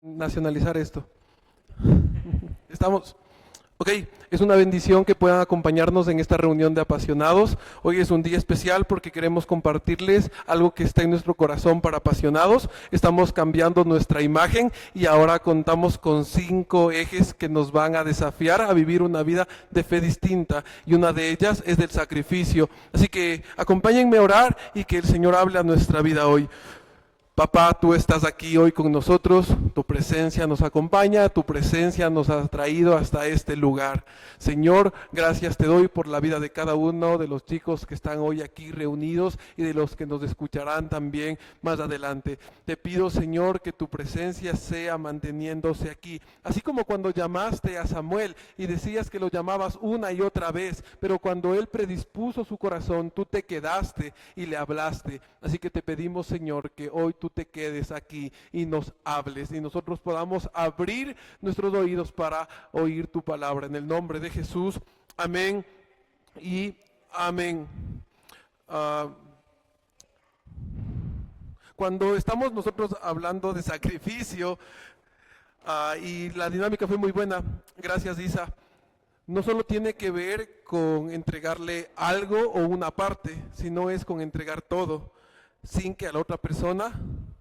nacionalizar esto. Estamos. Ok, es una bendición que puedan acompañarnos en esta reunión de apasionados. Hoy es un día especial porque queremos compartirles algo que está en nuestro corazón para apasionados. Estamos cambiando nuestra imagen y ahora contamos con 5 ejes que nos van a desafiar a vivir una vida de fe distinta. Y una de ellas es del sacrificio. Así que acompáñenme a orar y que el Señor hable a nuestra vida hoy. Papá, tú estás aquí hoy con nosotros, tu presencia nos acompaña, tu presencia nos ha traído hasta este lugar. Señor, gracias te doy por la vida de cada uno de los chicos que están hoy aquí reunidos y de los que nos escucharán también más adelante. Te pido, Señor, que tu presencia sea manteniéndose aquí. Así como cuando llamaste a Samuel y decías que lo llamabas una y otra vez, pero cuando él predispuso su corazón, tú te quedaste y le hablaste. Así que te pedimos, Señor, que hoy tú te quedes aquí y nos hables y nosotros podamos abrir nuestros oídos para oír tu palabra. En el nombre de Jesús, amén y amén. Cuando estamos nosotros hablando de sacrificio, y la dinámica fue muy buena, gracias Isa, no solo tiene que ver con entregarle algo o una parte, sino es con entregar todo, sin que a la otra persona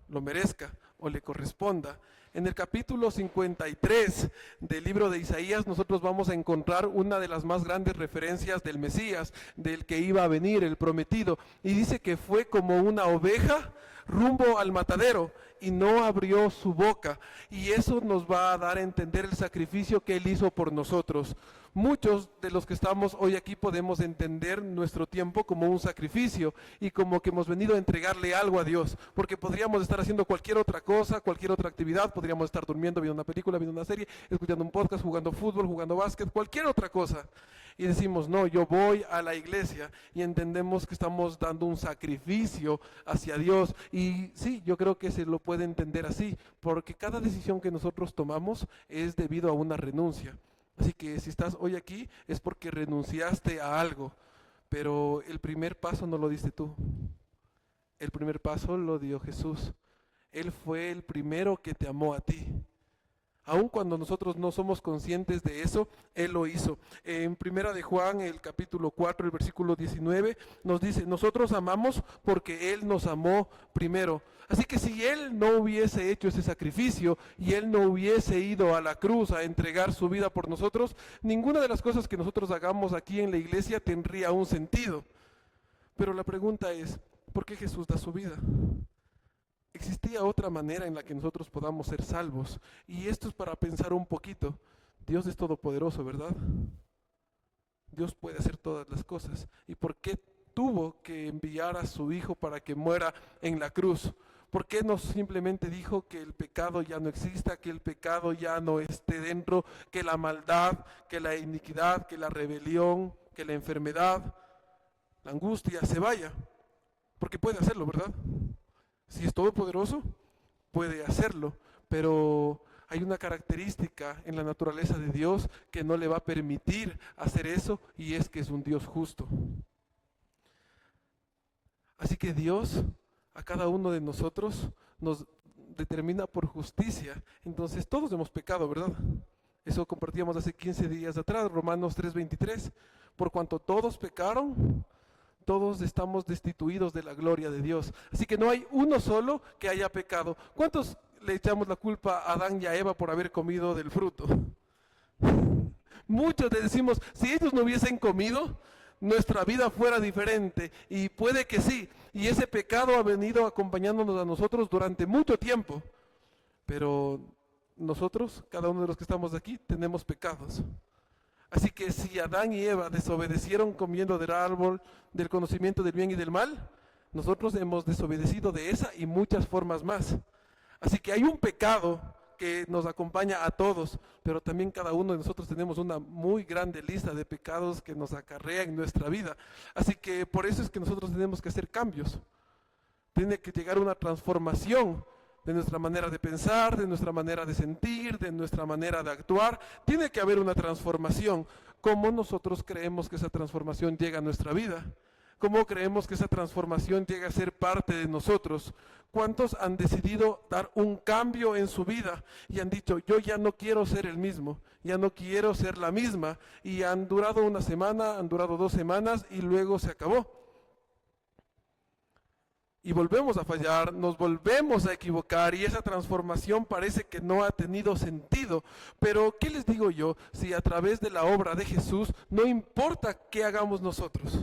lo merezca o le corresponda. En el capítulo 53 del libro de Isaías nosotros vamos a encontrar una de las más grandes referencias del Mesías, del que iba a venir, el prometido, y dice que fue como una oveja rumbo al matadero y no abrió su boca, y eso nos va a dar a entender el sacrificio que Él hizo por nosotros. Muchos de los que estamos hoy aquí podemos entender nuestro tiempo como un sacrificio y como que hemos venido a entregarle algo a Dios, porque podríamos estar haciendo cualquier otra cosa, cualquier otra actividad, podríamos estar durmiendo, viendo una película, viendo una serie, escuchando un podcast, jugando fútbol, jugando básquet, cualquier otra cosa. Y decimos, no, yo voy a la iglesia, y entendemos que estamos dando un sacrificio hacia Dios. Y sí, yo creo que se lo puede entender así, porque cada decisión que nosotros tomamos es debido a una renuncia. Así que si estás hoy aquí es porque renunciaste a algo, pero el primer paso no lo diste tú. El primer paso lo dio Jesús. Él fue el primero que te amó a ti. Aun cuando nosotros no somos conscientes de eso, Él lo hizo. En Primera de Juan, el capítulo 4, el versículo 19, nos dice, nosotros amamos porque Él nos amó primero. Así que si Él no hubiese hecho ese sacrificio y Él no hubiese ido a la cruz a entregar su vida por nosotros, ninguna de las cosas que nosotros hagamos aquí en la iglesia tendría un sentido. Pero la pregunta es, ¿por qué Jesús da su vida? Existía otra manera en la que nosotros podamos ser salvos. Y esto es para pensar un poquito. Dios es todopoderoso, ¿verdad? Dios puede hacer todas las cosas. ¿Y por qué tuvo que enviar a su Hijo para que muera en la cruz? ¿Por qué no simplemente dijo que el pecado ya no exista, que el pecado ya no esté dentro, que la maldad, que la iniquidad, que la rebelión, que la enfermedad, la angustia se vaya? Porque puede hacerlo, ¿verdad? Si es todopoderoso, puede hacerlo, pero hay una característica en la naturaleza de Dios que no le va a permitir hacer eso, y es que es un Dios justo. Así que Dios a cada uno de nosotros nos determina por justicia. Entonces todos hemos pecado, ¿verdad? Eso compartíamos hace 15 días atrás, Romanos 3:23. Por cuanto todos pecaron, todos estamos destituidos de la gloria de Dios. Así que no hay uno solo que haya pecado. ¿Cuántos le echamos la culpa a Adán y a Eva por haber comido del fruto? Muchos le decimos, si ellos no hubiesen comido, nuestra vida fuera diferente. Y puede que sí. Y ese pecado ha venido acompañándonos a nosotros durante mucho tiempo. Pero nosotros, cada uno de los que estamos aquí, tenemos pecados. Así que si Adán y Eva desobedecieron comiendo del árbol del conocimiento del bien y del mal, nosotros hemos desobedecido de esa y muchas formas más. Así que hay un pecado que nos acompaña a todos, pero también cada uno de nosotros tenemos una muy grande lista de pecados que nos acarrea en nuestra vida. Así que por eso es que nosotros tenemos que hacer cambios. Tiene que llegar una transformación de nuestra manera de pensar, de nuestra manera de sentir, de nuestra manera de actuar. Tiene que haber una transformación. ¿Cómo nosotros creemos que esa transformación llega a nuestra vida? ¿Cómo creemos que esa transformación llega a ser parte de nosotros? ¿Cuántos han decidido dar un cambio en su vida y han dicho, yo ya no quiero ser el mismo, ya no quiero ser la misma? Y han durado una semana, han durado 2 semanas y luego se acabó. Y volvemos a fallar, nos volvemos a equivocar y esa transformación parece que no ha tenido sentido. Pero, ¿qué les digo yo? Si a través de la obra de Jesús no importa qué hagamos nosotros.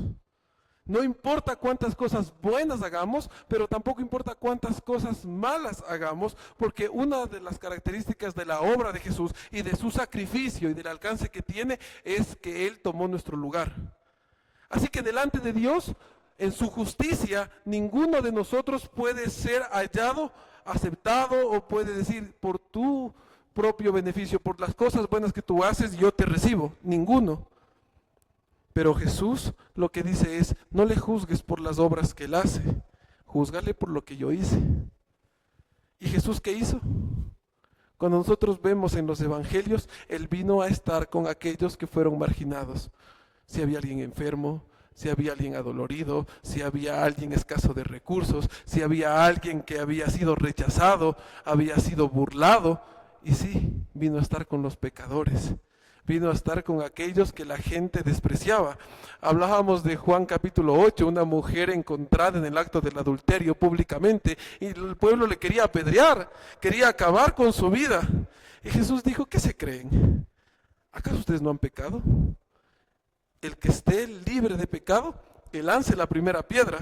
No importa cuántas cosas buenas hagamos, pero tampoco importa cuántas cosas malas hagamos, porque una de las características de la obra de Jesús y de su sacrificio y del alcance que tiene es que Él tomó nuestro lugar. Así que delante de Dios, en su justicia, ninguno de nosotros puede ser hallado, aceptado o puede decir por tu propio beneficio, por las cosas buenas que tú haces, yo te recibo. Ninguno. Pero Jesús lo que dice es, no le juzgues por las obras que Él hace, júzgale por lo que yo hice. ¿Y Jesús qué hizo? Cuando nosotros vemos en los evangelios, Él vino a estar con aquellos que fueron marginados. Si había alguien enfermo, si había alguien adolorido, si había alguien escaso de recursos, si había alguien que había sido rechazado, había sido burlado. Y sí, vino a estar con los pecadores. Vino a estar con aquellos que la gente despreciaba. Hablábamos de Juan capítulo 8, una mujer encontrada en el acto del adulterio públicamente y el pueblo le quería apedrear, quería acabar con su vida. Y Jesús dijo, ¿qué se creen? ¿Acaso ustedes no han pecado? El que esté libre de pecado, que lance la primera piedra.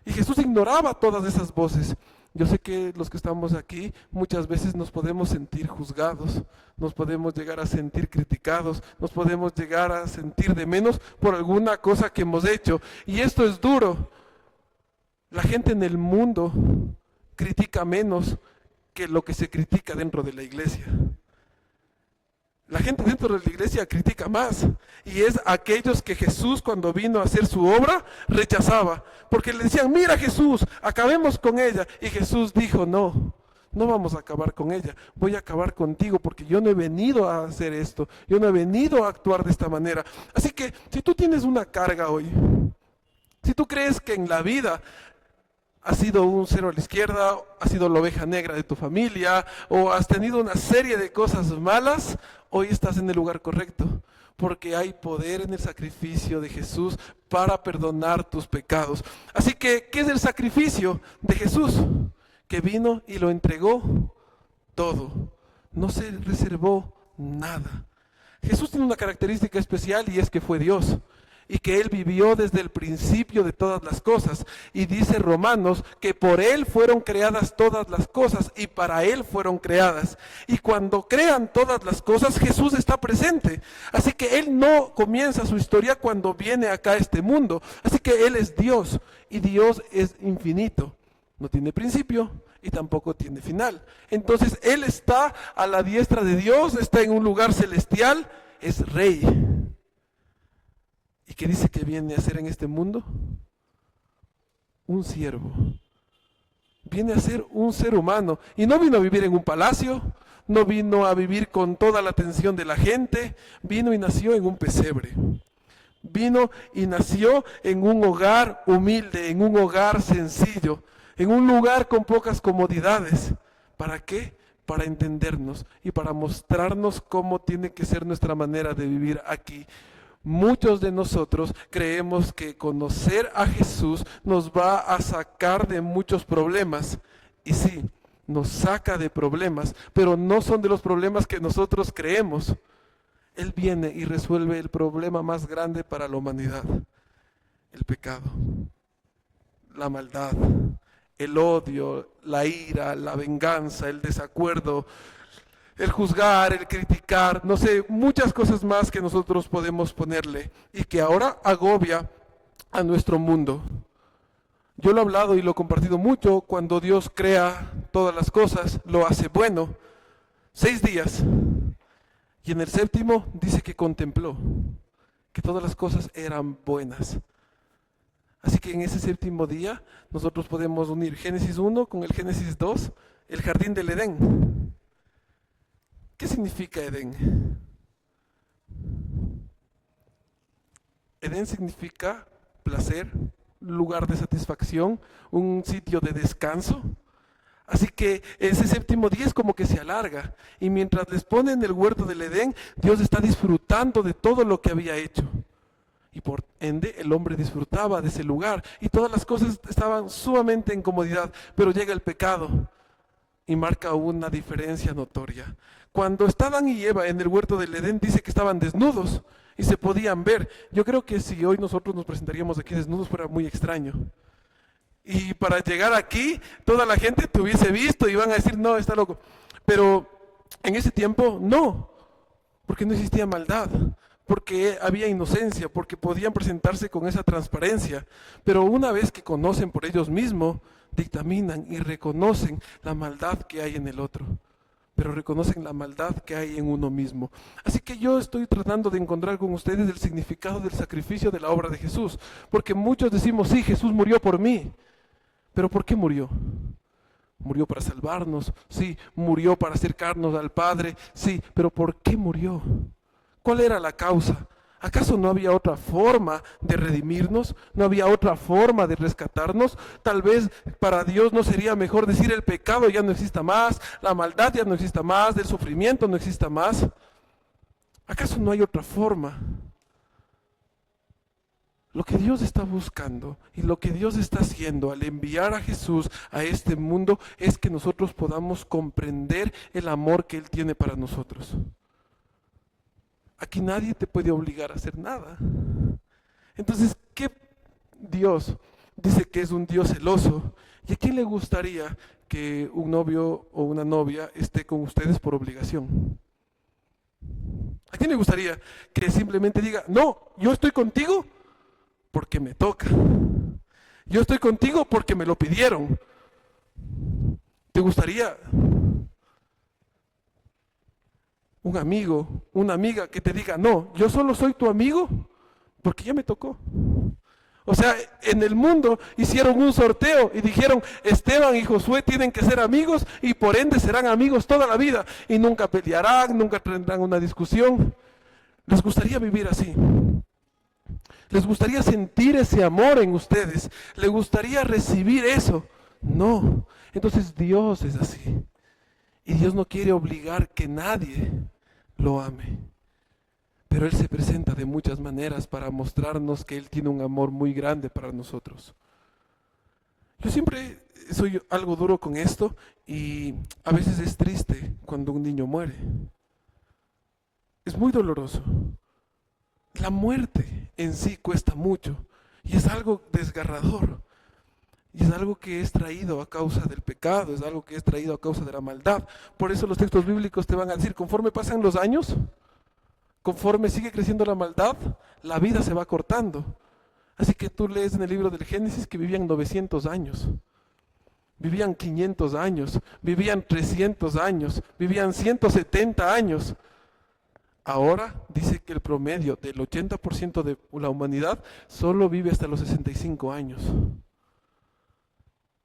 Y Jesús ignoraba todas esas voces. Yo sé que los que estamos aquí muchas veces nos podemos sentir juzgados, nos podemos llegar a sentir criticados, nos podemos llegar a sentir de menos por alguna cosa que hemos hecho. Y esto es duro. La gente en el mundo critica menos que lo que se critica dentro de la iglesia. La gente dentro de la iglesia critica más, y es aquellos que Jesús cuando vino a hacer su obra rechazaba, porque le decían, mira Jesús, acabemos con ella, y Jesús dijo, no, no vamos a acabar con ella, voy a acabar contigo porque yo no he venido a hacer esto, yo no he venido a actuar de esta manera. Así que si tú tienes una carga hoy, si tú crees que en la vida has sido un cero a la izquierda, has sido la oveja negra de tu familia, o has tenido una serie de cosas malas, hoy estás en el lugar correcto, porque hay poder en el sacrificio de Jesús para perdonar tus pecados. Así que, ¿qué es el sacrificio de Jesús? Que vino y lo entregó todo, no se reservó nada. Jesús tiene una característica especial y es que fue Dios. Y que Él vivió desde el principio de todas las cosas. Y dice Romanos que por Él fueron creadas todas las cosas y para Él fueron creadas. Y cuando crean todas las cosas, Jesús está presente. Así que Él no comienza su historia cuando viene acá a este mundo. Así que Él es Dios y Dios es infinito. No tiene principio y tampoco tiene final. Entonces Él está a la diestra de Dios, está en un lugar celestial, es Rey. ¿Y qué dice que viene a hacer en este mundo? Un siervo. Viene a ser un ser humano. Y no vino a vivir en un palacio, no vino a vivir con toda la atención de la gente, vino y nació en un pesebre. Vino y nació en un hogar humilde, en un hogar sencillo, en un lugar con pocas comodidades. ¿Para qué? Para entendernos y para mostrarnos cómo tiene que ser nuestra manera de vivir aquí. Muchos de nosotros creemos que conocer a Jesús nos va a sacar de muchos problemas. Y sí, nos saca de problemas, pero no son de los problemas que nosotros creemos. Él viene y resuelve el problema más grande para la humanidad: el pecado, la maldad, el odio, la ira, la venganza, el desacuerdo, el juzgar, el criticar, no sé, muchas cosas más que nosotros podemos ponerle y que ahora agobia a nuestro mundo. Yo lo he hablado y lo he compartido mucho. Cuando Dios crea todas las cosas, lo hace bueno. 6 días. Y en el 7º dice que contempló que todas las cosas eran buenas. Así que en ese 7º día nosotros podemos unir Génesis 1 con el Génesis 2, el jardín del Edén. ¿Qué significa Edén? Edén significa placer, lugar de satisfacción, un sitio de descanso. Así que ese séptimo día es como que se alarga. Y mientras les ponen el huerto del Edén, Dios está disfrutando de todo lo que había hecho. Y por ende el hombre disfrutaba de ese lugar. Y todas las cosas estaban sumamente en comodidad. Pero llega el pecado y marca una diferencia notoria. Cuando estaban y Eva en el huerto del Edén, dice que estaban desnudos y se podían ver. Yo creo que si hoy nosotros nos presentaríamos aquí desnudos fuera muy extraño. Y para llegar aquí, toda la gente te hubiese visto y iban a decir, no, está loco. Pero en ese tiempo, no, porque no existía maldad, porque había inocencia, porque podían presentarse con esa transparencia. Pero una vez que conocen por ellos mismos, dictaminan y reconocen la maldad que hay en el otro, pero reconocen la maldad que hay en uno mismo. Así que yo estoy tratando de encontrar con ustedes el significado del sacrificio de la obra de Jesús, porque muchos decimos, sí, Jesús murió por mí. ¿Pero por qué murió? Murió para salvarnos, sí. Murió para acercarnos al Padre, sí. Pero ¿por qué murió? ¿Cuál era la causa? ¿Acaso no había otra forma de redimirnos? ¿No había otra forma de rescatarnos? Tal vez para Dios no sería mejor decir el pecado ya no exista más, la maldad ya no exista más, el sufrimiento no exista más. ¿Acaso no hay otra forma? Lo que Dios está buscando y lo que Dios está haciendo al enviar a Jesús a este mundo es que nosotros podamos comprender el amor que Él tiene para nosotros. Aquí nadie te puede obligar a hacer nada. Entonces, ¿qué Dios dice que es un Dios celoso? ¿Y a quién le gustaría que un novio o una novia esté con ustedes por obligación? ¿A quién le gustaría que simplemente diga, no, yo estoy contigo porque me toca? Yo estoy contigo porque me lo pidieron. ¿Te gustaría un amigo, una amiga que te diga, no, yo solo soy tu amigo porque ya me tocó? O sea, en el mundo hicieron un sorteo y dijeron, Esteban y Josué tienen que ser amigos y por ende serán amigos toda la vida y nunca pelearán, nunca tendrán una discusión. ¿Les gustaría vivir así? ¿Les gustaría sentir ese amor en ustedes? ¿Les gustaría recibir eso? No. Entonces Dios es así. Y Dios no quiere obligar que nadie lo ame. Pero Él se presenta de muchas maneras para mostrarnos que Él tiene un amor muy grande para nosotros. Yo siempre soy algo duro con esto y a veces es triste cuando un niño muere. Es muy doloroso. La muerte en sí cuesta mucho y es algo desgarrador. Y es algo que es traído a causa del pecado, es algo que es traído a causa de la maldad. Por eso los textos bíblicos te van a decir, conforme pasan los años, conforme sigue creciendo la maldad, la vida se va cortando. Así que tú lees en el libro del Génesis que vivían 900 años, vivían 500 años, vivían 300 años, vivían 170 años. Ahora dice que el promedio del 80% de la humanidad solo vive hasta los 65 años.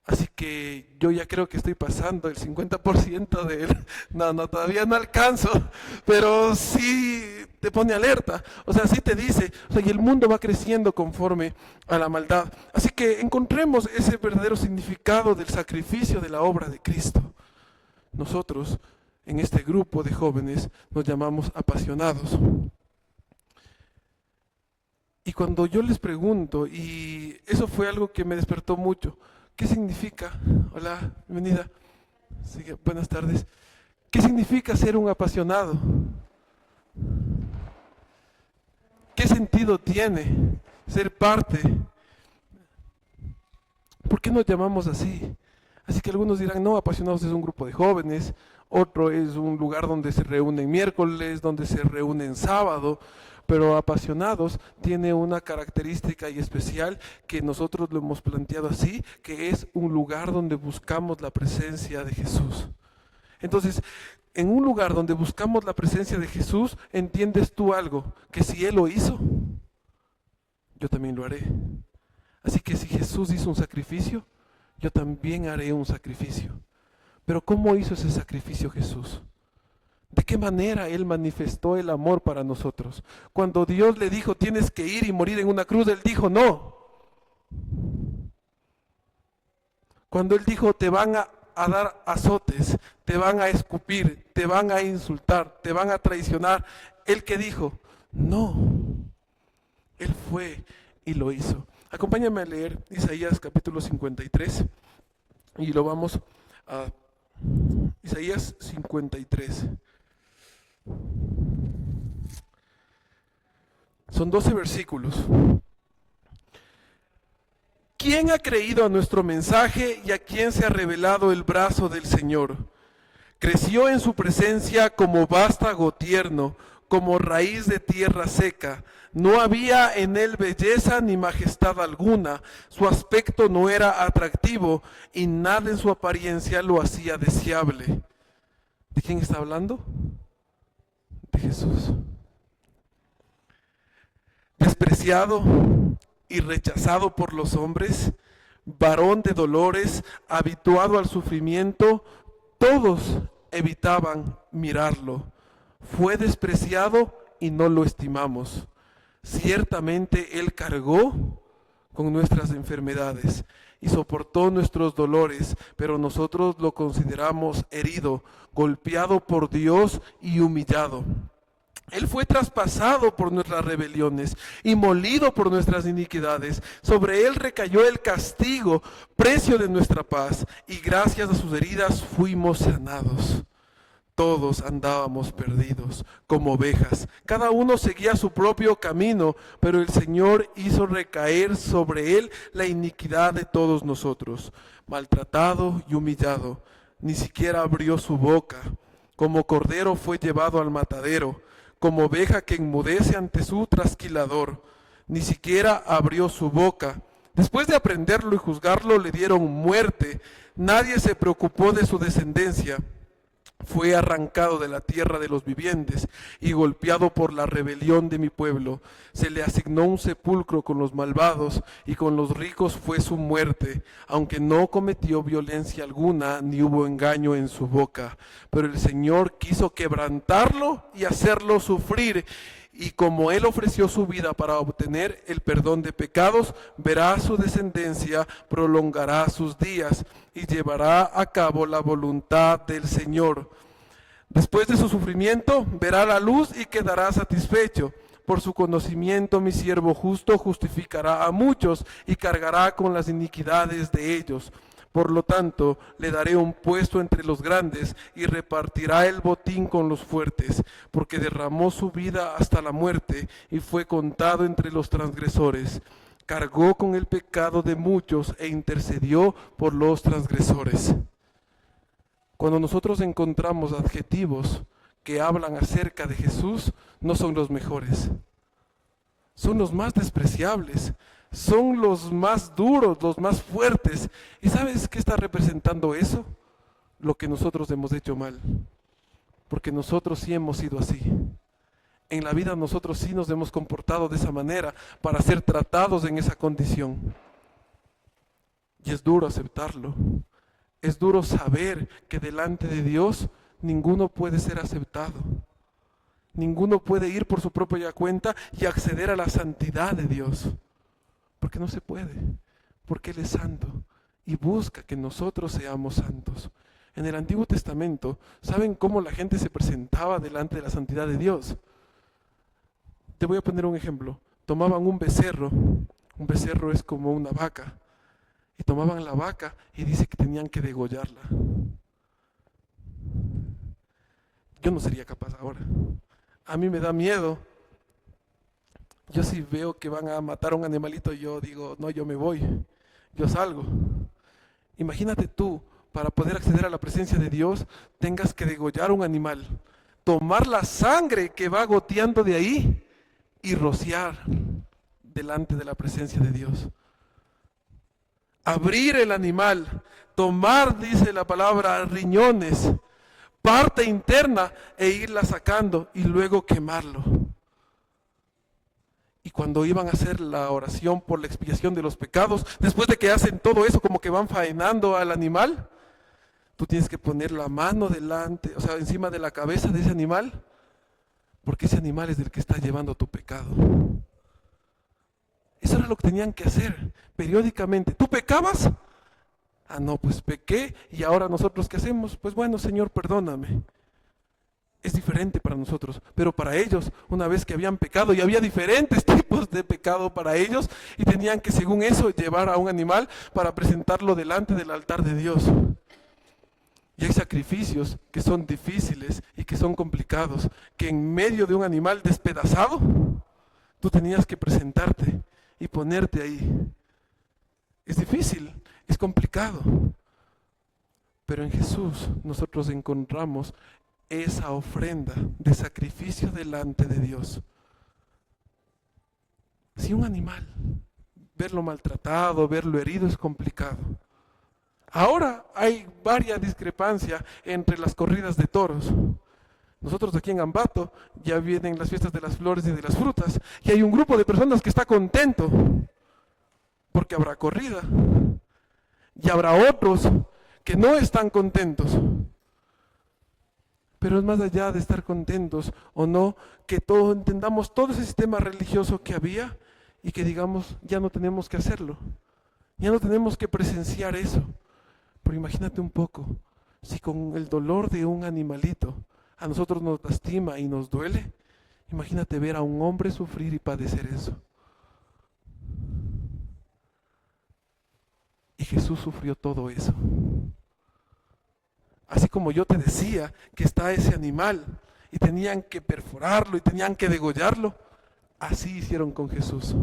Así que yo ya creo que estoy pasando el 50% de él. No, todavía no alcanzo, pero sí te pone alerta. O sea, sí te dice, y el mundo va creciendo conforme a la maldad. Así que encontremos ese verdadero significado del sacrificio de la obra de Cristo. Nosotros, en este grupo de jóvenes, nos llamamos apasionados. Y cuando yo les pregunto, y eso fue algo que me despertó mucho, ¿qué significa? Hola, bienvenida. Sí, buenas tardes. ¿Qué significa ser un apasionado? ¿Qué sentido tiene ser parte? ¿Por qué nos llamamos así? Así que algunos dirán, no, apasionados es un grupo de jóvenes, otro es un lugar donde se reúnen miércoles, donde se reúnen sábado, pero apasionados tiene una característica y especial que nosotros lo hemos planteado así, que es un lugar donde buscamos la presencia de Jesús. Entonces, en un lugar donde buscamos la presencia de Jesús, entiendes tú algo, que si Él lo hizo, yo también lo haré. Así que si Jesús hizo un sacrificio, yo también haré un sacrificio. Pero ¿cómo hizo ese sacrificio Jesús? ¿De qué manera Él manifestó el amor para nosotros? Cuando Dios le dijo, tienes que ir y morir en una cruz, Él dijo, no. Cuando Él dijo, te van a dar azotes, te van a escupir, te van a insultar, te van a traicionar, ¿Él qué dijo? No, Él fue y lo hizo. Acompáñame a leer Isaías capítulo 53 y lo vamos a Isaías 53. Son 12 versículos. ¿Quién ha creído a nuestro mensaje y a quién se ha revelado el brazo del Señor? Creció en su presencia como vástago tierno, como raíz de tierra seca. No había en él belleza ni majestad alguna, su aspecto no era atractivo y nada en su apariencia lo hacía deseable. ¿De quién está hablando? De Jesús. Despreciado y rechazado por los hombres, varón de dolores, habituado al sufrimiento, todos evitaban mirarlo. Fue despreciado y no lo estimamos. Ciertamente Él cargó con nuestras enfermedades y soportó nuestros dolores, pero nosotros lo consideramos herido, golpeado por Dios y humillado. Él fue traspasado por nuestras rebeliones y molido por nuestras iniquidades. Sobre Él recayó el castigo, precio de nuestra paz, y gracias a sus heridas fuimos sanados. Todos andábamos perdidos como ovejas, cada uno seguía su propio camino, pero el Señor hizo recaer sobre Él la iniquidad de todos nosotros. Maltratado y humillado, ni siquiera abrió su boca. Como cordero fue llevado al matadero, como oveja que enmudece ante su trasquilador, ni siquiera abrió su boca. Después de aprenderlo y juzgarlo, le dieron muerte. Nadie se preocupó de su descendencia. Fue arrancado de la tierra de los vivientes y golpeado por la rebelión de mi pueblo. Se le asignó un sepulcro con los malvados y con los ricos fue su muerte, aunque no cometió violencia alguna ni hubo engaño en su boca. Pero el Señor quiso quebrantarlo y hacerlo sufrir. Y como Él ofreció su vida para obtener el perdón de pecados, verá su descendencia, prolongará sus días y llevará a cabo la voluntad del Señor. Después de su sufrimiento, verá la luz y quedará satisfecho. Por su conocimiento, mi siervo justo justificará a muchos y cargará con las iniquidades de ellos. Por lo tanto, le daré un puesto entre los grandes y repartirá el botín con los fuertes, porque derramó su vida hasta la muerte y fue contado entre los transgresores. Cargó con el pecado de muchos e intercedió por los transgresores. Cuando nosotros encontramos adjetivos que hablan acerca de Jesús, no son los mejores, son los más despreciables. Son los más duros, los más fuertes. ¿Y sabes qué está representando eso? Lo que nosotros hemos hecho mal. Porque nosotros sí hemos sido así. En la vida nosotros sí nos hemos comportado de esa manera para ser tratados en esa condición. Y es duro aceptarlo. Es duro saber que delante de Dios ninguno puede ser aceptado. Ninguno puede ir por su propia cuenta y acceder a la santidad de Dios. Porque no se puede, porque Él es santo y busca que nosotros seamos santos. En el Antiguo Testamento, ¿saben cómo la gente se presentaba delante de la santidad de Dios? Te voy a poner un ejemplo. Tomaban un becerro es como una vaca, y tomaban la vaca y dice que tenían que degollarla. Yo no sería capaz ahora. A mí me da miedo. Yo si veo que van a matar a un animalito, yo digo, no, yo me voy, yo salgo. Imagínate tú, para poder acceder a la presencia de Dios, tengas que degollar un animal, tomar la sangre que va goteando de ahí y rociar delante de la presencia de Dios. Abrir el animal, tomar, dice la palabra, riñones, parte interna e irla sacando y luego quemarlo. Y cuando iban a hacer la oración por la expiación de los pecados, después de que hacen todo eso, como que van faenando al animal, tú tienes que poner la mano delante, o sea, encima de la cabeza de ese animal, porque ese animal es el que está llevando tu pecado. Eso era lo que tenían que hacer periódicamente. Tú pecabas, Ah, no, pues pequé y ahora nosotros ¿qué hacemos? Pues bueno, Señor, perdóname. Es diferente para nosotros, pero para ellos, una vez que habían pecado, y había diferentes tipos de pecado para ellos, y tenían que, según eso, llevar a un animal para presentarlo delante del altar de Dios. Y hay sacrificios que son difíciles y que son complicados, que en medio de un animal despedazado, tú tenías que presentarte y ponerte ahí. Es difícil, es complicado, pero en Jesús nosotros encontramos esa ofrenda de sacrificio delante de Dios. Si un animal, verlo maltratado, verlo herido es complicado. Ahora hay varias discrepancias entre las corridas de toros. Nosotros aquí en Ambato ya vienen las fiestas de las flores y de las frutas y hay un grupo de personas que está contento porque habrá corrida y habrá otros que no están contentos. Pero es más allá de estar contentos o no, que todos entendamos todo ese sistema religioso que había y que digamos, ya no tenemos que hacerlo, ya no tenemos que presenciar eso. Pero imagínate un poco, si con el dolor de un animalito a nosotros nos lastima y nos duele, imagínate ver a un hombre sufrir y padecer eso. Y Jesús sufrió todo eso. Así como yo te decía que está ese animal y tenían que perforarlo y tenían que degollarlo, así hicieron con Jesús.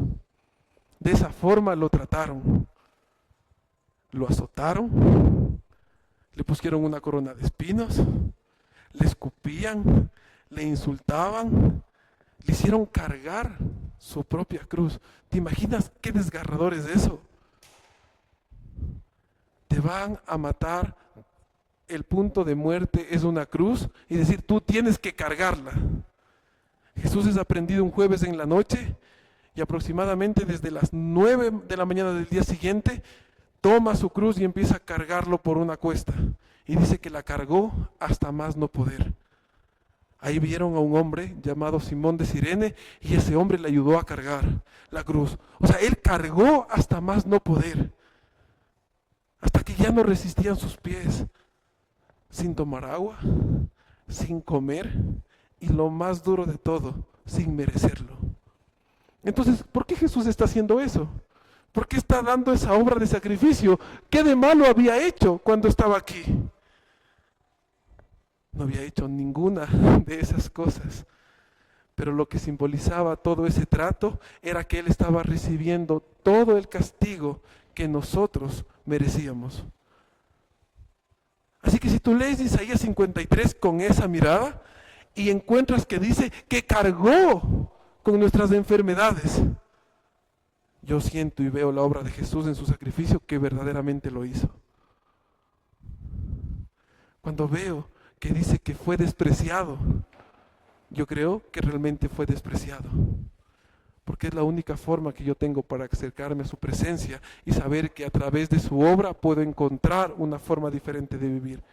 De esa forma lo trataron. Lo azotaron, le pusieron una corona de espinos, le escupían, le insultaban, le hicieron cargar su propia cruz. ¿Te imaginas qué desgarrador es eso? Te van a matar. El punto de muerte es una cruz y decir, tú tienes que cargarla. Jesús es aprendido un jueves en la noche y aproximadamente desde las 9 de la mañana del día siguiente toma su cruz y empieza a cargarlo por una cuesta. Y dice que la cargó hasta más no poder. Ahí vieron a un hombre llamado Simón de Cirene y ese hombre le ayudó a cargar la cruz. O sea, él cargó hasta más no poder. Hasta que ya no resistían sus pies. Sin tomar agua, sin comer y lo más duro de todo, sin merecerlo. Entonces, ¿por qué Jesús está haciendo eso? ¿Por qué está dando esa obra de sacrificio? ¿Qué de malo había hecho cuando estaba aquí? No había hecho ninguna de esas cosas. Pero lo que simbolizaba todo ese trato era que Él estaba recibiendo todo el castigo que nosotros merecíamos. Así que si tú lees Isaías 53 con esa mirada y encuentras que dice que cargó con nuestras enfermedades, yo siento y veo la obra de Jesús en su sacrificio que verdaderamente lo hizo. Cuando veo que dice que fue despreciado, yo creo que realmente fue despreciado. Porque es la única forma que yo tengo para acercarme a su presencia y saber que a través de su obra puedo encontrar una forma diferente de vivir.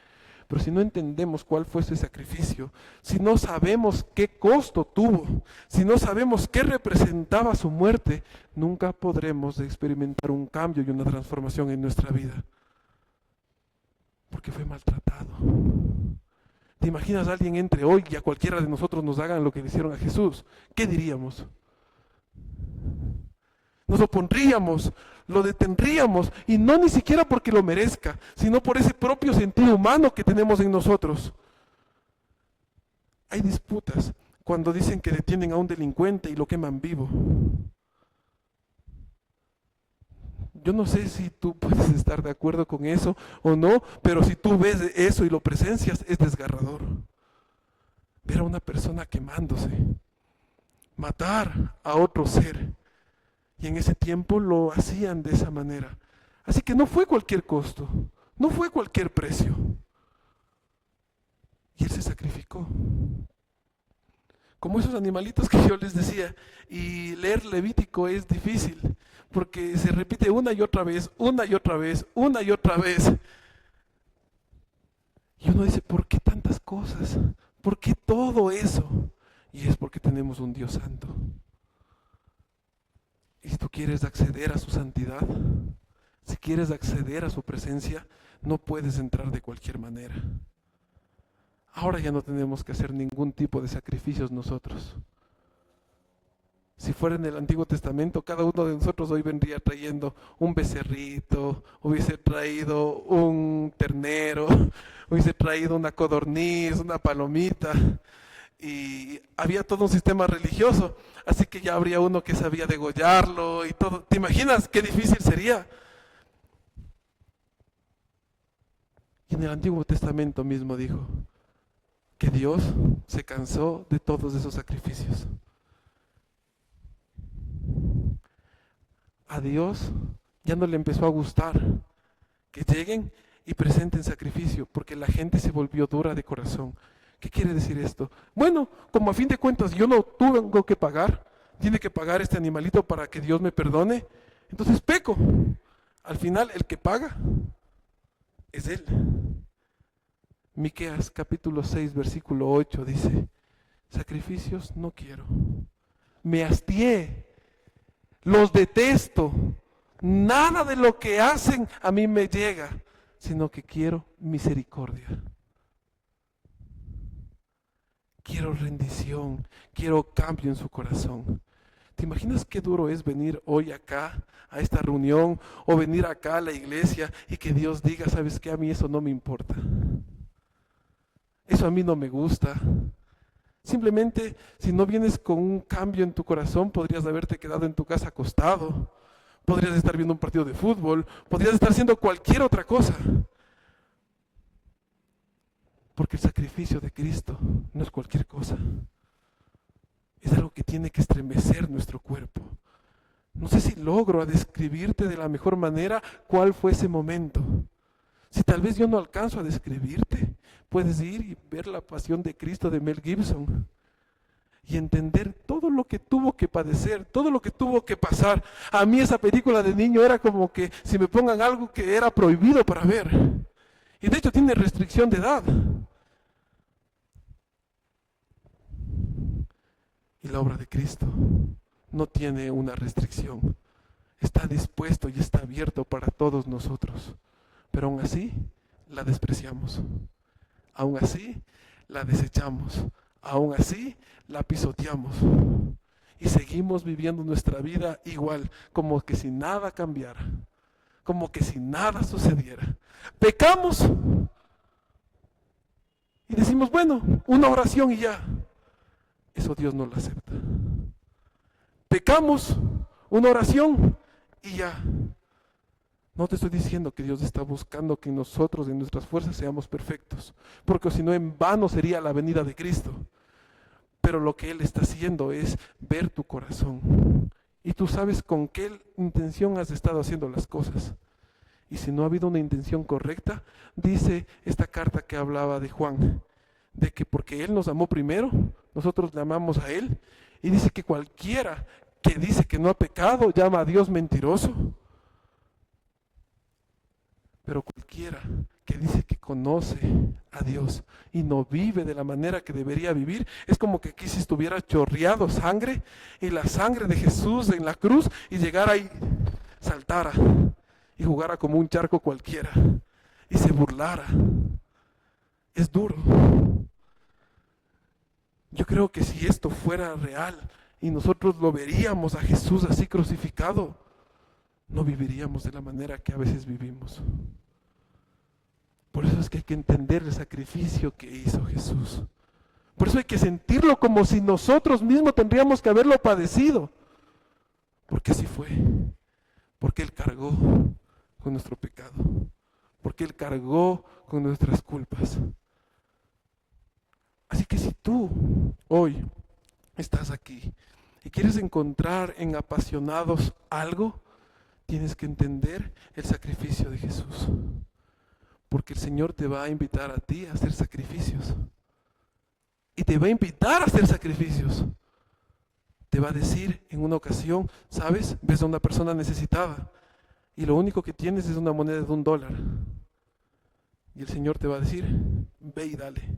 Pero si no entendemos cuál fue ese sacrificio, si no sabemos qué costo tuvo, si no sabemos qué representaba su muerte, nunca podremos experimentar un cambio y una transformación en nuestra vida. Porque fue maltratado. ¿Te imaginas a alguien entre hoy y a cualquiera de nosotros nos hagan lo que le hicieron a Jesús? ¿Qué diríamos? Nos opondríamos, lo detendríamos, y no ni siquiera porque lo merezca, sino por ese propio sentido humano que tenemos en nosotros. Hay disputas cuando dicen que detienen a un delincuente y lo queman vivo. Yo no sé si tú puedes estar de acuerdo con eso o no, pero si tú ves eso y lo presencias, es desgarrador. Ver a una persona quemándose, matar a otro ser. Y en ese tiempo lo hacían de esa manera. Así que no fue cualquier costo, no fue cualquier precio. Y Él se sacrificó. Como esos animalitos que yo les decía. Y leer Levítico es difícil, porque se repite una y otra vez, una y otra vez, una y otra vez. Y uno dice, ¿por qué tantas cosas? ¿Por qué todo eso? Y es porque tenemos un Dios santo. Y si tú quieres acceder a su santidad, Si quieres acceder a su presencia, no puedes entrar de cualquier manera. Ahora ya no tenemos que hacer ningún tipo de sacrificios nosotros. Si fuera en el Antiguo Testamento, cada uno de nosotros hoy vendría trayendo un becerrito, hubiese traído un ternero, hubiese traído una codorniz, una palomita, y había todo un sistema religioso, así que ya habría uno que sabía degollarlo y todo. ¿Te imaginas qué difícil sería? Y en el Antiguo Testamento mismo dijo que Dios se cansó de todos esos sacrificios. A Dios ya no le empezó a gustar que lleguen y presenten sacrificio, porque la gente se volvió dura de corazón. ¿Qué quiere decir esto? Bueno, como a fin de cuentas yo no tengo que pagar, tiene que pagar este animalito para que Dios me perdone, entonces peco. Al final el que paga es Él. Miqueas capítulo 6 versículo 8 dice: sacrificios no quiero, me hastié, los detesto, nada de lo que hacen a mí me llega, sino que quiero misericordia. Quiero rendición, quiero cambio en su corazón. ¿Te imaginas qué duro es venir hoy acá a esta reunión o venir acá a la iglesia y que Dios diga: ¿sabes qué? A mí eso no me importa. Eso a mí no me gusta. Simplemente, si no vienes con un cambio en tu corazón, podrías haberte quedado en tu casa acostado, podrías estar viendo un partido de fútbol, podrías estar haciendo cualquier otra cosa. Porque el sacrificio de Cristo no es cualquier cosa. Es algo que tiene que estremecer nuestro cuerpo. No sé si logro a describirte de la mejor manera cuál fue ese momento. Si tal vez yo no alcanzo a describirte, puedes ir y ver La Pasión de Cristo de Mel Gibson y entender todo lo que tuvo que padecer, todo lo que tuvo que pasar. A mí esa película de niño era como que si me pongan algo que era prohibido para ver. Y de hecho tiene restricción de edad. Y la obra de Cristo no tiene una restricción. Está dispuesto y está abierto para todos nosotros. Pero aún así la despreciamos. Aún así la desechamos. Aún así la pisoteamos. Y seguimos viviendo nuestra vida igual, como que si nada cambiara. Como que si nada sucediera. Pecamos y decimos, bueno, una oración y ya. Eso Dios no lo acepta. Pecamos, una oración y ya. No te estoy diciendo que Dios está buscando que nosotros en nuestras fuerzas seamos perfectos, porque si no en vano sería la venida de Cristo. Pero lo que Él está haciendo es ver tu corazón. Y tú sabes con qué intención has estado haciendo las cosas. Y si no ha habido una intención correcta, dice esta carta que hablaba de Juan, de que porque Él nos amó primero, nosotros le amamos a Él. Y dice que cualquiera que dice que no ha pecado, llama a Dios mentiroso. Pero cualquiera que dice que conoce a Dios y no vive de la manera que debería vivir, es como que aquí si estuviera chorreado sangre y la sangre de Jesús en la cruz y llegara y saltara y jugara como un charco cualquiera y se burlara. Es duro. Yo creo que si esto fuera real y nosotros lo veríamos a Jesús así crucificado, no viviríamos de la manera que a veces vivimos. Por eso es que hay que entender el sacrificio que hizo Jesús. Por eso hay que sentirlo como si nosotros mismos tendríamos que haberlo padecido. Porque así fue. Porque Él cargó con nuestro pecado. Porque Él cargó con nuestras culpas. Así que si tú hoy estás aquí y quieres encontrar en apasionados algo, tienes que entender el sacrificio de Jesús. Porque el Señor te va a invitar a ti a hacer sacrificios. Y te va a invitar a hacer sacrificios. Te va a decir en una ocasión, ¿sabes? Ves a una persona necesitada y lo único que tienes es una moneda de $1. Y el Señor te va a decir, ve y dale.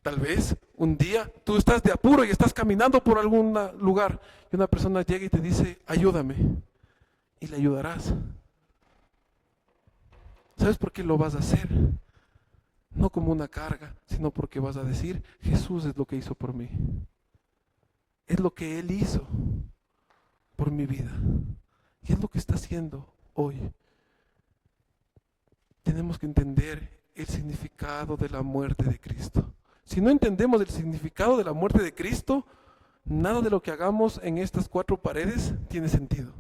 Tal vez un día tú estás de apuro y estás caminando por algún lugar y una persona llega y te dice, ayúdame, y le ayudarás. ¿Sabes por qué lo vas a hacer? No como una carga, sino porque vas a decir, Jesús es lo que hizo por mí. Es lo que Él hizo por mi vida. Y es lo que está haciendo hoy. Tenemos que entender el significado de la muerte de Cristo. Si no entendemos el significado de la muerte de Cristo, nada de lo que hagamos en estas 4 paredes tiene sentido.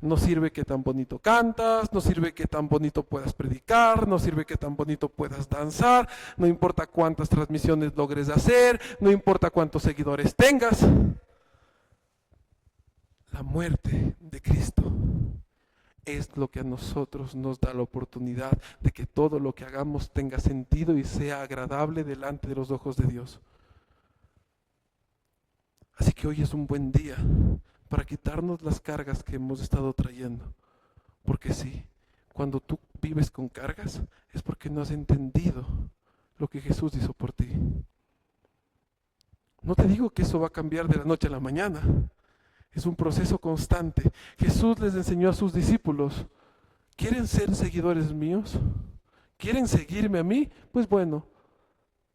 No sirve que tan bonito cantas, no sirve que tan bonito puedas predicar, no sirve que tan bonito puedas danzar, no importa cuántas transmisiones logres hacer, no importa cuántos seguidores tengas. La muerte de Cristo es lo que a nosotros nos da la oportunidad de que todo lo que hagamos tenga sentido y sea agradable delante de los ojos de Dios. Así que hoy es un buen día para quitarnos las cargas que hemos estado trayendo. Porque sí, cuando tú vives con cargas es porque no has entendido lo que Jesús hizo por ti. No te digo que eso va a cambiar de la noche a la mañana. Es un proceso constante. Jesús les enseñó a sus discípulos, ¿quieren ser seguidores míos? ¿Quieren seguirme a mí? Pues bueno,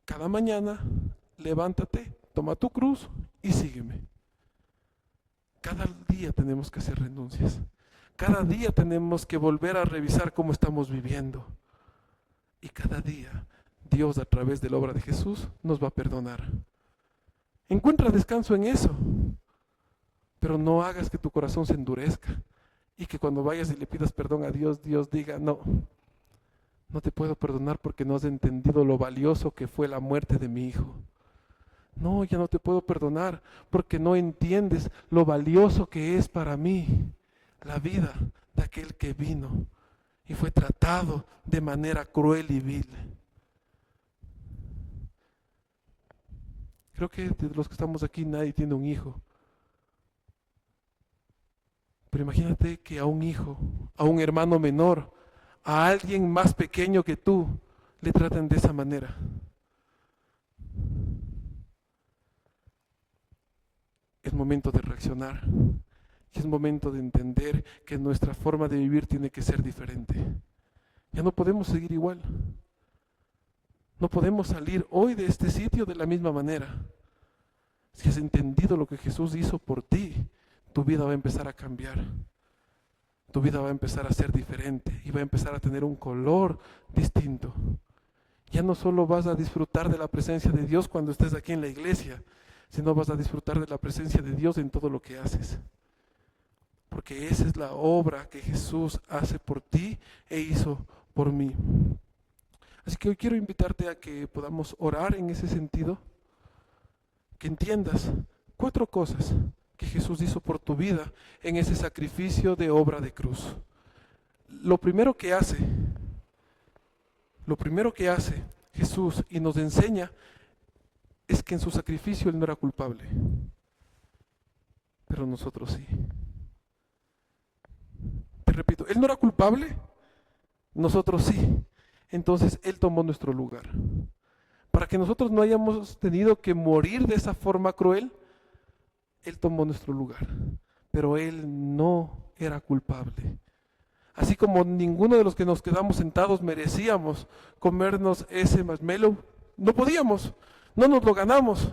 cada mañana levántate, toma tu cruz y sígueme. Cada día tenemos que hacer renuncias. Cada día tenemos que volver a revisar cómo estamos viviendo. Y cada día Dios, a través de la obra de Jesús, nos va a perdonar. Encuentra descanso en eso. Pero no hagas que tu corazón se endurezca y que cuando vayas y le pidas perdón a Dios, Dios diga, no te puedo perdonar porque no has entendido lo valioso que fue la muerte de mi hijo. No, ya no te puedo perdonar porque no entiendes lo valioso que es para mí la vida de aquel que vino y fue tratado de manera cruel y vil. Creo que de los que estamos aquí nadie tiene un hijo. Pero imagínate que a un hijo, a un hermano menor, a alguien más pequeño que tú, le traten de esa manera. Es momento de reaccionar. Y es momento de entender que nuestra forma de vivir tiene que ser diferente. Ya no podemos seguir igual. No podemos salir hoy de este sitio de la misma manera. Si has entendido lo que Jesús hizo por ti, tu vida va a empezar a cambiar. Tu vida va a empezar a ser diferente y va a empezar a tener un color distinto. Ya no solo vas a disfrutar de la presencia de Dios cuando estés aquí en la iglesia, sino vas a disfrutar de la presencia de Dios en todo lo que haces. Porque esa es la obra que Jesús hace por ti e hizo por mí. Así que hoy quiero invitarte a que podamos orar en ese sentido, que entiendas 4 cosas que Jesús hizo por tu vida en ese sacrificio de obra de cruz. Lo primero que hace Jesús y nos enseña es que en su sacrificio Él no era culpable, pero nosotros sí. Te repito, Él no era culpable, nosotros sí. Entonces Él tomó nuestro lugar. Para que nosotros no hayamos tenido que morir de esa forma cruel, Él tomó nuestro lugar, pero Él no era culpable. Así como ninguno de los que nos quedamos sentados merecíamos comernos ese marshmallow, no podíamos, no nos lo ganamos,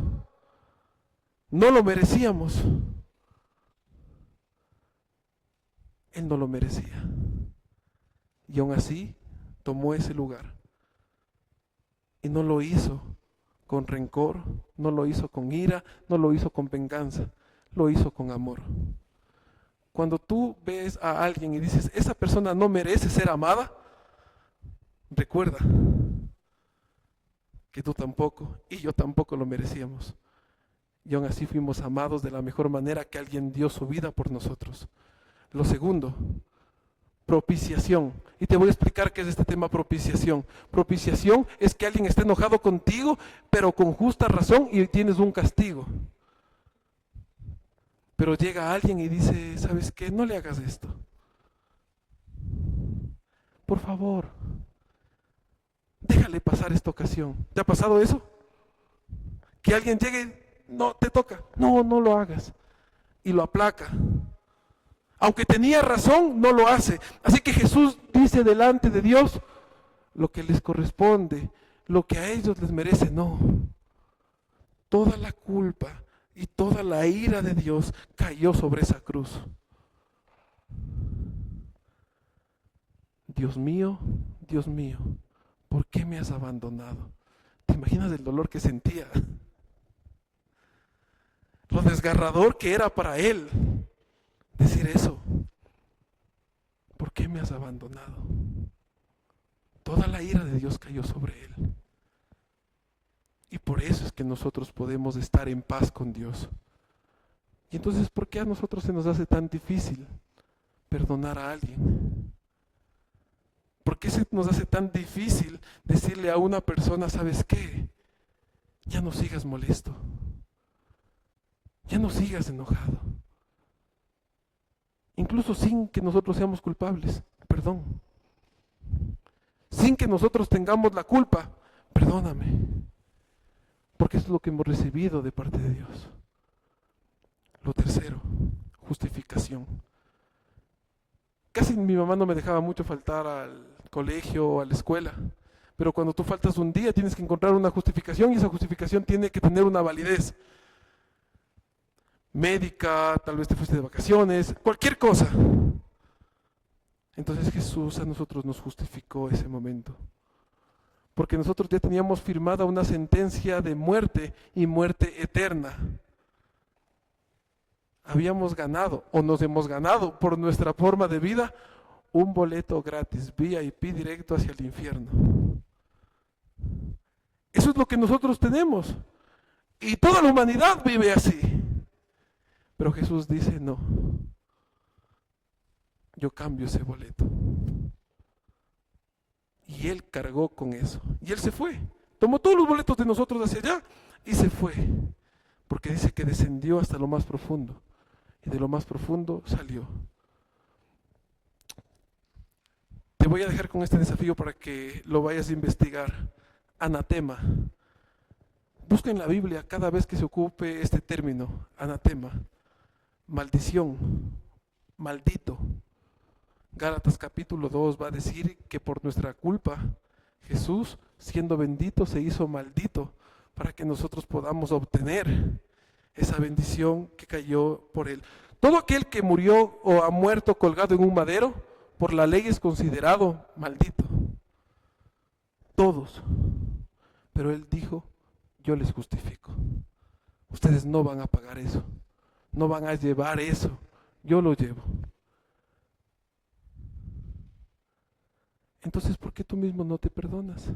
no lo merecíamos. Él no lo merecía. Y aún así tomó ese lugar. Y no lo hizo con rencor, no lo hizo con ira, no lo hizo con venganza. Lo hizo con amor. Cuando tú ves a alguien y dices, esa persona no merece ser amada, recuerda que tú tampoco y yo tampoco lo merecíamos. Y aún así fuimos amados de la mejor manera que alguien dio su vida por nosotros. Lo segundo, propiciación. Y te voy a explicar qué es este tema propiciación. Propiciación es que alguien esté enojado contigo, pero con justa razón y tienes un castigo. Pero llega alguien y dice, ¿sabes qué? No le hagas esto. Por favor, déjale pasar esta ocasión. ¿Te ha pasado eso? Que alguien llegue, no, te toca, no, no lo hagas. Y lo aplaca. Aunque tenía razón, no lo hace. Así que Jesús dice delante de Dios lo que les corresponde, lo que a ellos les merece, no. Toda la culpa y toda la ira de Dios cayó sobre esa cruz. Dios mío, ¿por qué me has abandonado? ¿Te imaginas el dolor que sentía? Lo desgarrador que era para él decir eso. ¿Por qué me has abandonado? Toda la ira de Dios cayó sobre él. Y por eso es que nosotros podemos estar en paz con Dios. Y entonces, ¿por qué a nosotros se nos hace tan difícil perdonar a alguien? ¿Por qué se nos hace tan difícil decirle a una persona, ¿sabes qué? Ya no sigas molesto. Ya no sigas enojado. Incluso sin que nosotros seamos culpables, perdón. Sin que nosotros tengamos la culpa, perdóname. Porque eso es lo que hemos recibido de parte de Dios. Lo tercero, justificación. Casi mi mamá no me dejaba mucho faltar al colegio o a la escuela. Pero cuando tú faltas un día tienes que encontrar una justificación y esa justificación tiene que tener una validez. Médica, tal vez te fuiste de vacaciones, cualquier cosa. Entonces Jesús a nosotros nos justificó ese momento. Porque nosotros ya teníamos firmada una sentencia de muerte y muerte eterna. Habíamos ganado o nos hemos ganado por nuestra forma de vida un boleto gratis, VIP directo hacia el infierno. Eso es lo que nosotros tenemos. Y toda la humanidad vive así. Pero Jesús dice, no, yo cambio ese boleto. Y Él cargó con eso. Y Él se fue. Tomó todos los boletos de nosotros hacia allá y se fue. Porque dice que descendió hasta lo más profundo. Y de lo más profundo salió. Te voy a dejar con este desafío para que lo vayas a investigar. Anatema. Busca en la Biblia cada vez que se ocupe este término, anatema. Maldición, maldito. Gálatas capítulo 2 va a decir que por nuestra culpa Jesús, siendo bendito, se hizo maldito para que nosotros podamos obtener esa bendición que cayó por él. Todo aquel que murió o ha muerto colgado en un madero, por la ley es considerado maldito. Todos. Pero él dijo, yo les justifico. Ustedes no van a pagar eso. No van a llevar eso. Yo lo llevo. Entonces, ¿por qué tú mismo no te perdonas?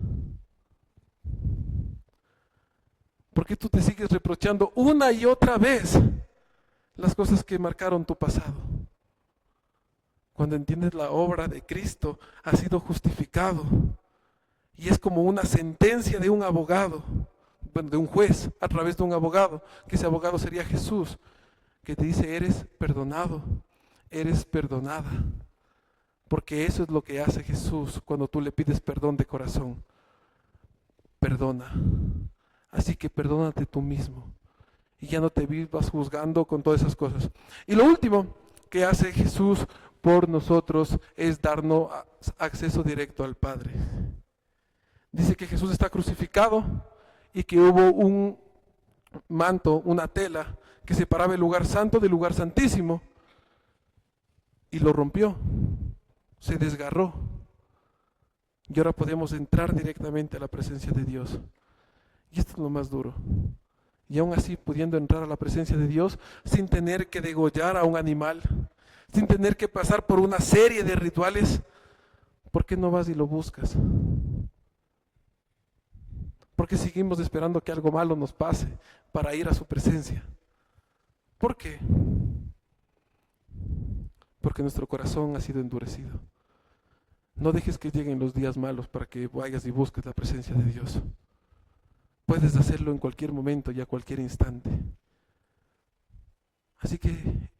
¿Por qué tú te sigues reprochando una y otra vez las cosas que marcaron tu pasado? Cuando entiendes la obra de Cristo, has sido justificado. Y es como una sentencia de un abogado, bueno, de un juez a través de un abogado, que ese abogado sería Jesús, que te dice, eres perdonado, eres perdonada. Porque eso es lo que hace Jesús cuando tú le pides perdón de corazón. Perdona. Así que perdónate tú mismo. Y ya no te vivas juzgando con todas esas cosas. Y lo último que hace Jesús por nosotros es darnos acceso directo al Padre. Dice que Jesús está crucificado y que hubo un manto, una tela que separaba el lugar santo del lugar santísimo. Y lo rompió. Se desgarró. Y ahora podemos entrar directamente a la presencia de Dios. Y esto es lo más duro. Y aún así pudiendo entrar a la presencia de Dios sin tener que degollar a un animal, sin tener que pasar por una serie de rituales, ¿por qué no vas y lo buscas? ¿Por qué seguimos esperando que algo malo nos pase para ir a su presencia? ¿Por qué? Porque nuestro corazón ha sido endurecido. No dejes que lleguen los días malos para que vayas y busques la presencia de Dios. Puedes hacerlo en cualquier momento y a cualquier instante. Así que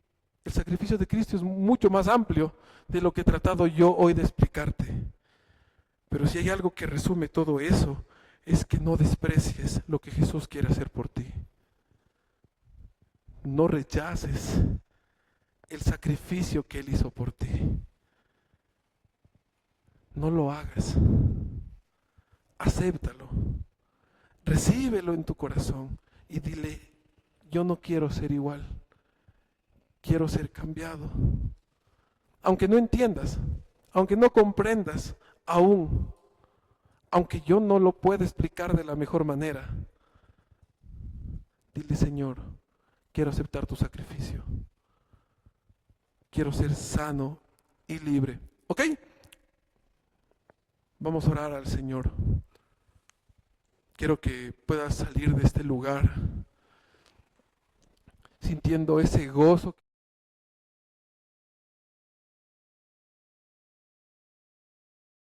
el sacrificio de Cristo es mucho más amplio de lo que he tratado yo hoy de explicarte. Pero si hay algo que resume todo eso, es que no desprecies lo que Jesús quiere hacer por ti. No rechaces el sacrificio que Él hizo por ti. No lo hagas. Acéptalo. Recíbelo en tu corazón y dile, yo no quiero ser igual. Quiero ser cambiado. Aunque no entiendas, aunque no comprendas aún, aunque yo no lo pueda explicar de la mejor manera, dile, Señor, quiero aceptar tu sacrificio. Quiero ser sano y libre. ¿Ok? Vamos a orar al Señor. Quiero que puedas salir de este lugar sintiendo ese gozo